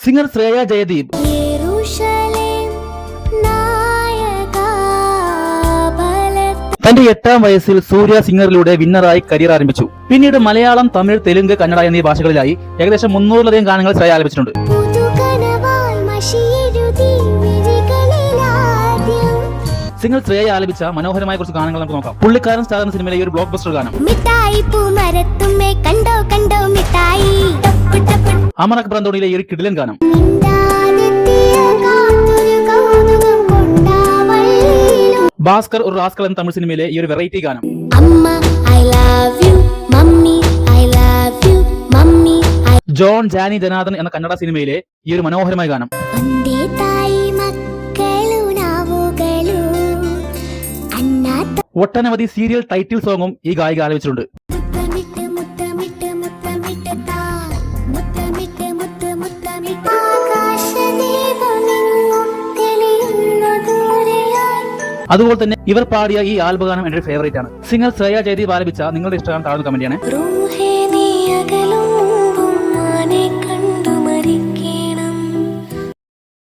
Singer Shreya Jayadeep തന്റെ 8ാം വയസ്സിൽ സൂര്യ സിംഗറിലൂടെ വിന്നറായി career ആരംഭിച്ചു. പിന്നീട് മലയാളം, തമിഴ്, തെലുങ്ക്, കന്നഡ എന്നീ ഭാഷകളിലായി ഏകദേശം 300ലധികം ഗാനങ്ങൾ ശ്രേയ ആലപിച്ചിട്ടുണ്ട്. സിംഗർ ശ്രേയ ആലപിച്ച മനോഹരമായ കുറച്ച് ഗാനങ്ങൾ നമുക്ക് നോക്കാം. പുള്ളിക്കാരൻ സ്റ്റാർ എന്ന സിനിമയിലെ ഒരു ബ്ലോക്ക് ബസ്റ്റർ ഗാനം. അമർ അക്ബർ അന്തോണിയിലെ ഈ ഒരു കിടിലൻ ഗാനം. ഭാസ്കർ ഒരു റാസ്കൽ എന്ന തമിഴ് സിനിമയിലെ ഈ ഒരു വെറൈറ്റി ഗാനം. ജോൺ ജാനി ജനാർദ്ദൻ എന്ന കന്നഡ സിനിമയിലെ ഈ ഒരു മനോഹരമായ ഗാനം. ഒട്ടനവധി സീരിയൽ ടൈറ്റിൽ സോങ്ങും ഈ ഗായിക ആലപിച്ചിട്ടുണ്ട്. അതുപോലെ തന്നെ ഇവർ പാടിയ ഈ ആൽബം ഗാനം എന്റെ ഫേവറേറ്റ് ആണ്. സിംഗർ ശ്രേയ ജയദീപ് ആലപിച്ച നിങ്ങളുടെ ഇഷ്ടമാണ് താഴ്ന്ന കമന്റ് ചെയ്യണേ.